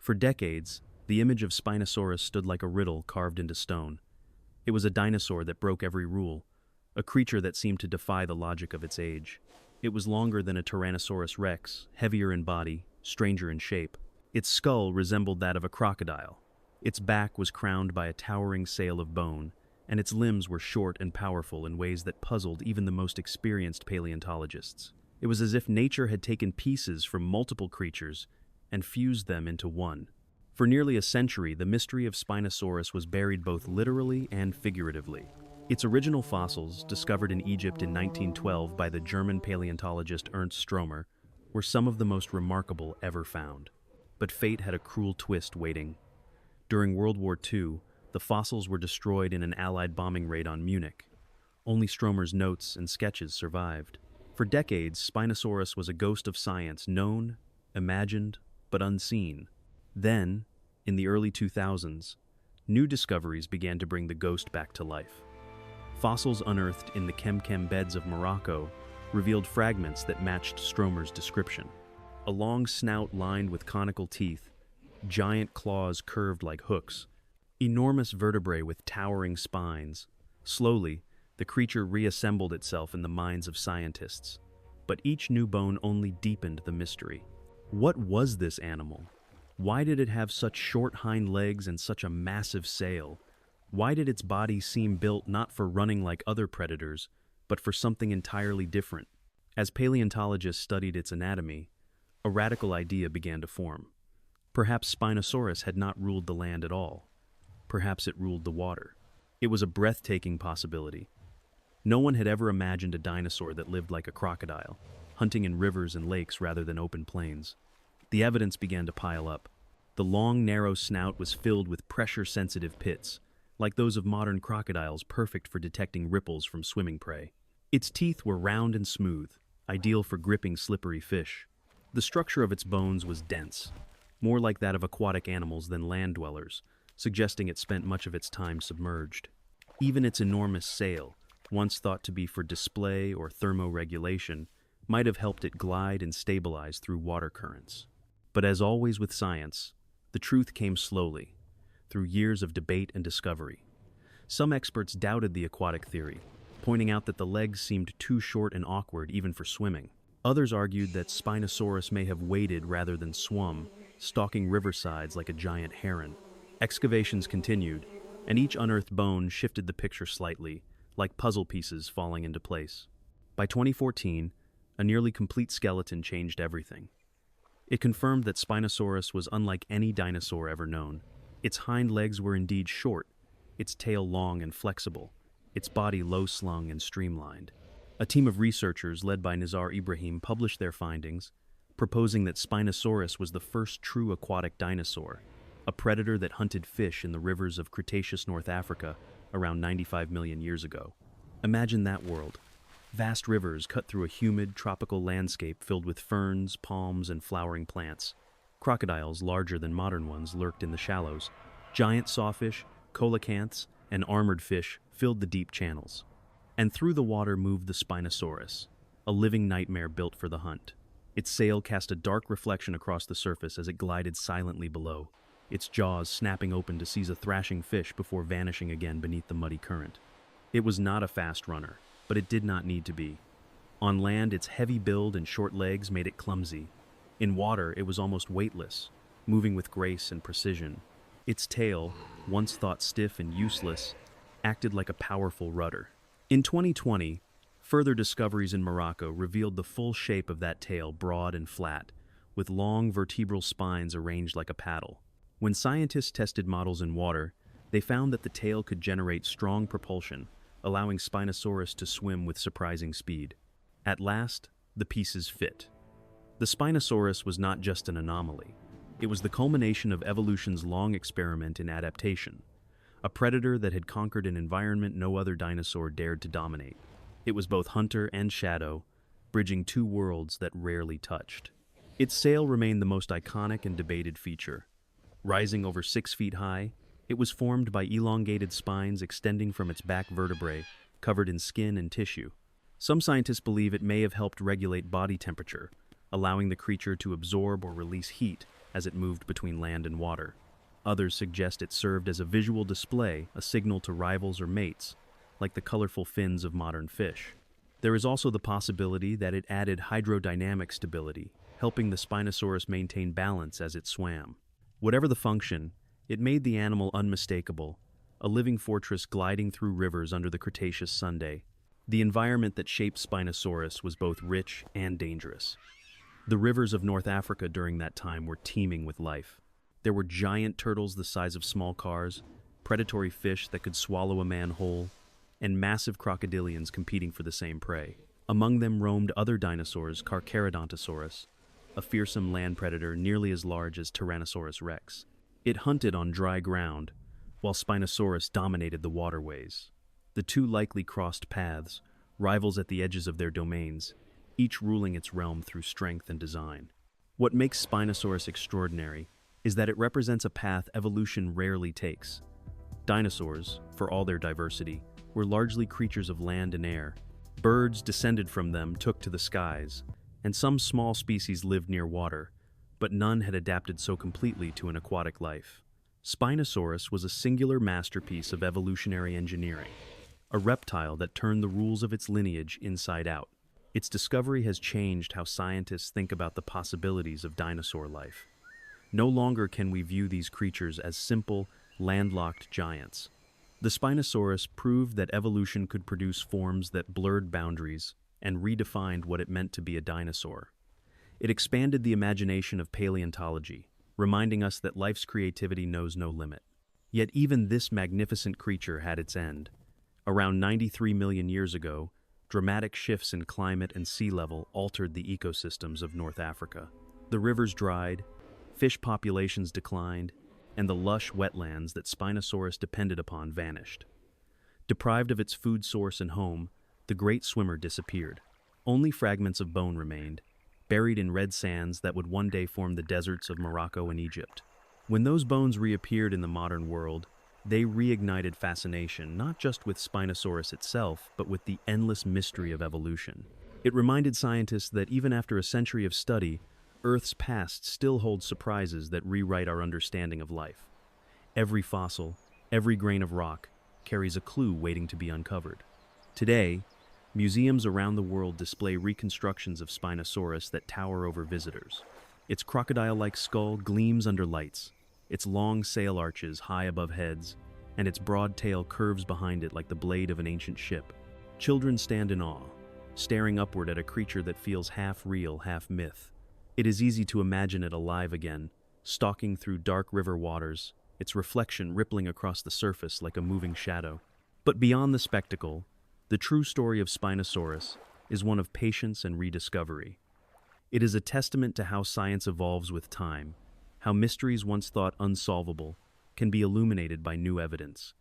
For decades, the image of Spinosaurus stood like a riddle carved into stone. It was a dinosaur that broke every rule, a creature that seemed to defy the logic of its age. It was longer than a Tyrannosaurus rex, heavier in body, stranger in shape. Its skull resembled that of a crocodile. Its back was crowned by a towering sail of bone, and its limbs were short and powerful in ways that puzzled even the most experienced paleontologists. It was as if nature had taken pieces from multiple creatures and fused them into one. For nearly a century, the mystery of Spinosaurus was buried both literally and figuratively. Its original fossils, discovered in Egypt in 1912 by the German paleontologist Ernst Stromer, were some of the most remarkable ever found. But fate had a cruel twist waiting. During World War II, the fossils were destroyed in an Allied bombing raid on Munich. Only Stromer's notes and sketches survived. For decades, Spinosaurus was a ghost of science, known, imagined, but unseen. Then, in the early 2000s, new discoveries began to bring the ghost back to life. Fossils unearthed in the Kemkem beds of Morocco revealed fragments that matched Stromer's description. A long snout lined with conical teeth, giant claws curved like hooks, enormous vertebrae with towering spines. Slowly, the creature reassembled itself in the minds of scientists. But each new bone only deepened the mystery. What was this animal? Why did it have such short hind legs and such a massive sail? Why did its body seem built not for running like other predators, but for something entirely different? As paleontologists studied its anatomy, a radical idea began to form. Perhaps Spinosaurus had not ruled the land at all. Perhaps it ruled the water. It was a breathtaking possibility. No one had ever imagined a dinosaur that lived like a crocodile, hunting in rivers and lakes rather than open plains. The evidence began to pile up. The long, narrow snout was filled with pressure-sensitive pits, like those of modern crocodiles, perfect for detecting ripples from swimming prey. Its teeth were round and smooth, ideal for gripping slippery fish. The structure of its bones was dense, more like that of aquatic animals than land dwellers, suggesting it spent much of its time submerged. Even its enormous sail, once thought to be for display or thermoregulation, might have helped it glide and stabilize through water currents. But as always with science, the truth came slowly, through years of debate and discovery. Some experts doubted the aquatic theory, pointing out that the legs seemed too short and awkward even for swimming. Others argued that Spinosaurus may have waded rather than swum, stalking riversides like a giant heron. Excavations continued, and each unearthed bone shifted the picture slightly, like puzzle pieces falling into place. By 2014, a nearly complete skeleton changed everything. It confirmed that Spinosaurus was unlike any dinosaur ever known. Its hind legs were indeed short, its tail long and flexible, its body low-slung and streamlined. A team of researchers led by Nizar Ibrahim published their findings, proposing that Spinosaurus was the first true aquatic dinosaur, a predator that hunted fish in the rivers of Cretaceous North Africa around 95 million years ago. Imagine that world. Vast rivers cut through a humid, tropical landscape filled with ferns, palms, and flowering plants. Crocodiles larger than modern ones lurked in the shallows. Giant sawfish, coelacanths, and armored fish filled the deep channels. And through the water moved the Spinosaurus, a living nightmare built for the hunt. Its sail cast a dark reflection across the surface as it glided silently below, its jaws snapping open to seize a thrashing fish before vanishing again beneath the muddy current. It was not a fast runner, but it did not need to be. On land, its heavy build and short legs made it clumsy. In water, it was almost weightless, moving with grace and precision. Its tail, once thought stiff and useless, acted like a powerful rudder. In 2020, further discoveries in Morocco revealed the full shape of that tail, broad and flat, with long vertebral spines arranged like a paddle. When scientists tested models in water, they found that the tail could generate strong propulsion, allowing Spinosaurus to swim with surprising speed. At last, the pieces fit. The Spinosaurus was not just an anomaly. It was the culmination of evolution's long experiment in adaptation, a predator that had conquered an environment no other dinosaur dared to dominate. It was both hunter and shadow, bridging two worlds that rarely touched. Its sail remained the most iconic and debated feature. Rising over 6 feet high, it was formed by elongated spines extending from its back vertebrae, covered in skin and tissue. Some scientists believe it may have helped regulate body temperature, allowing the creature to absorb or release heat as it moved between land and water. Others suggest it served as a visual display, a signal to rivals or mates, like the colorful fins of modern fish. There is also the possibility that it added hydrodynamic stability, helping the Spinosaurus maintain balance as it swam. Whatever the function, it made the animal unmistakable, a living fortress gliding through rivers under the Cretaceous Sunday. The environment that shaped Spinosaurus was both rich and dangerous. The rivers of North Africa during that time were teeming with life. There were giant turtles the size of small cars, predatory fish that could swallow a man whole, and massive crocodilians competing for the same prey. Among them roamed other dinosaurs, Carcharodontosaurus, a fearsome land predator nearly as large as Tyrannosaurus rex. It hunted on dry ground, while Spinosaurus dominated the waterways. The two likely crossed paths, rivals at the edges of their domains, each ruling its realm through strength and design. What makes Spinosaurus extraordinary is that it represents a path evolution rarely takes. Dinosaurs, for all their diversity, were largely creatures of land and air. Birds descended from them took to the skies, and some small species lived near water, but none had adapted so completely to an aquatic life. Spinosaurus was a singular masterpiece of evolutionary engineering, a reptile that turned the rules of its lineage inside out. Its discovery has changed how scientists think about the possibilities of dinosaur life. No longer can we view these creatures as simple, landlocked giants. The Spinosaurus proved that evolution could produce forms that blurred boundaries and redefined what it meant to be a dinosaur. It expanded the imagination of paleontology, reminding us that life's creativity knows no limit. Yet even this magnificent creature had its end. Around 93 million years ago, dramatic shifts in climate and sea level altered the ecosystems of North Africa. The rivers dried, fish populations declined, and the lush wetlands that Spinosaurus depended upon vanished. Deprived of its food source and home, the great swimmer disappeared. Only fragments of bone remained, buried in red sands that would one day form the deserts of Morocco and Egypt. When those bones reappeared in the modern world, they reignited fascination not just with Spinosaurus itself, but with the endless mystery of evolution. It reminded scientists that even after a century of study, Earth's past still holds surprises that rewrite our understanding of life. Every fossil, every grain of rock, carries a clue waiting to be uncovered. Today, museums around the world display reconstructions of Spinosaurus that tower over visitors. Its crocodile-like skull gleams under lights, its long sail arches high above heads, and its broad tail curves behind it like the blade of an ancient ship. Children stand in awe, staring upward at a creature that feels half real, half myth. It is easy to imagine it alive again, stalking through dark river waters, its reflection rippling across the surface like a moving shadow. But beyond the spectacle, the true story of Spinosaurus is one of patience and rediscovery. It is a testament to how science evolves with time, how mysteries once thought unsolvable can be illuminated by new evidence.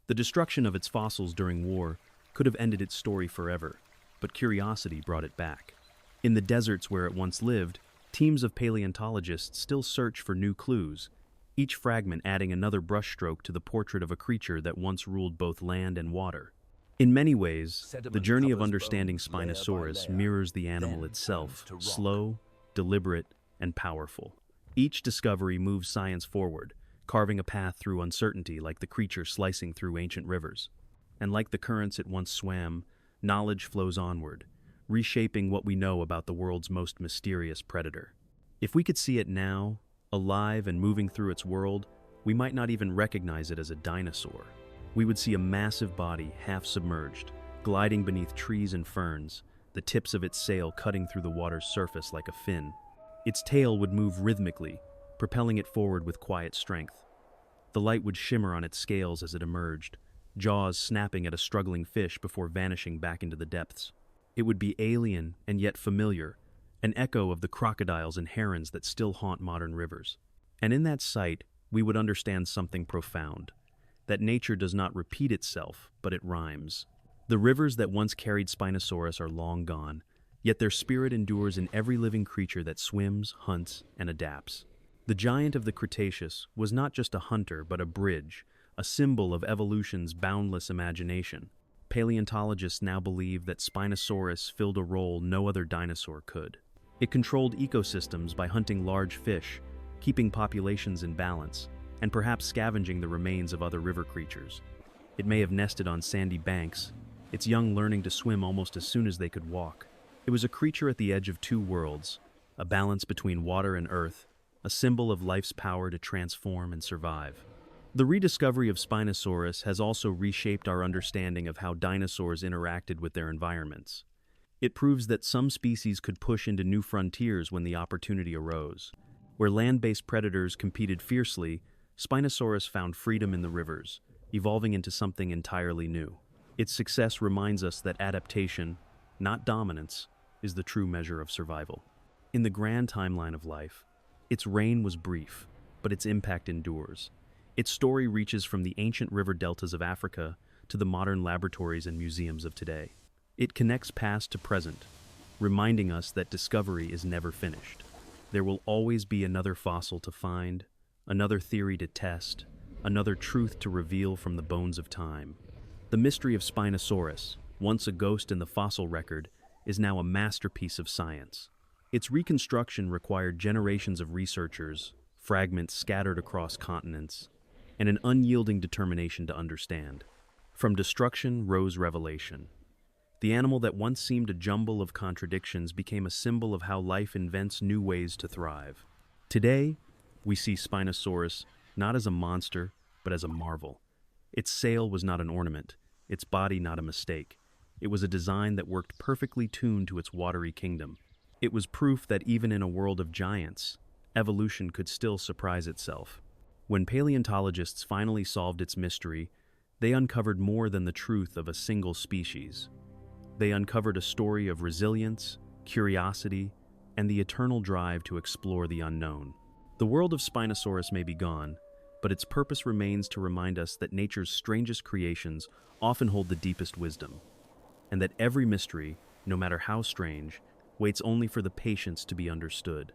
The destruction of its fossils during war could have ended its story forever, but curiosity brought it back. In the deserts where it once lived, teams of paleontologists still search for new clues, each fragment adding another brushstroke to the portrait of a creature that once ruled both land and water. In many ways, the journey of understanding Spinosaurus mirrors the animal itself, slow, deliberate, and powerful. Each discovery moves science forward, carving a path through uncertainty like the creature slicing through ancient rivers. And like the currents it once swam, knowledge flows onward, reshaping what we know about the world's most mysterious predator. If we could see it now, alive and moving through its world, we might not even recognize it as a dinosaur. We would see a massive body, half submerged, gliding beneath trees and ferns, the tips of its sail cutting through the water's surface like a fin. Its tail would move rhythmically, propelling it forward with quiet strength. The light would shimmer on its scales as it emerged, jaws snapping at a struggling fish before vanishing back into the depths. It would be alien and yet familiar, an echo of the crocodiles and herons that still haunt modern rivers. And in that sight, we would understand something profound, that nature does not repeat itself, but it rhymes. The rivers that once carried Spinosaurus are long gone, yet their spirit endures in every living creature that swims, hunts, and adapts. The giant of the Cretaceous was not just a hunter, but a bridge, a symbol of evolution's boundless imagination. Paleontologists now believe that Spinosaurus filled a role no other dinosaur could. It controlled ecosystems by hunting large fish, keeping populations in balance, and perhaps scavenging the remains of other river creatures. It may have nested on sandy banks, its young learning to swim almost as soon as they could walk. It was a creature at the edge of two worlds, a balance between water and earth, a symbol of life's power to transform and survive. The rediscovery of Spinosaurus has also reshaped our understanding of how dinosaurs interacted with their environments. It proves that some species could push into new frontiers when the opportunity arose. Where land-based predators competed fiercely, Spinosaurus found freedom in the rivers, evolving into something entirely new. Its success reminds us that adaptation, not dominance, is the true measure of survival. In the grand timeline of life, its reign was brief, but its impact endures. Its story reaches from the ancient river deltas of Africa to the modern laboratories and museums of today. It connects past to present, reminding us that discovery is never finished. There will always be another fossil to find, another theory to test, another truth to reveal from the bones of time. The mystery of Spinosaurus, once a ghost in the fossil record, is now a masterpiece of science. Its reconstruction required generations of researchers, fragments scattered across continents, and an unyielding determination to understand. From destruction rose revelation. The animal that once seemed a jumble of contradictions became a symbol of how life invents new ways to thrive. Today, we see Spinosaurus not as a monster, but as a marvel. Its sail was not an ornament, its body not a mistake. It was a design that worked perfectly tuned to its watery kingdom. It was proof that even in a world of giants, evolution could still surprise itself. When paleontologists finally solved its mystery, they uncovered more than the truth of a single species. They uncovered a story of resilience, curiosity, and the eternal drive to explore the unknown. The world of Spinosaurus may be gone, but its purpose remains to remind us that nature's strangest creations often hold the deepest wisdom, and that every mystery, no matter how strange, waits only for the patience to be understood.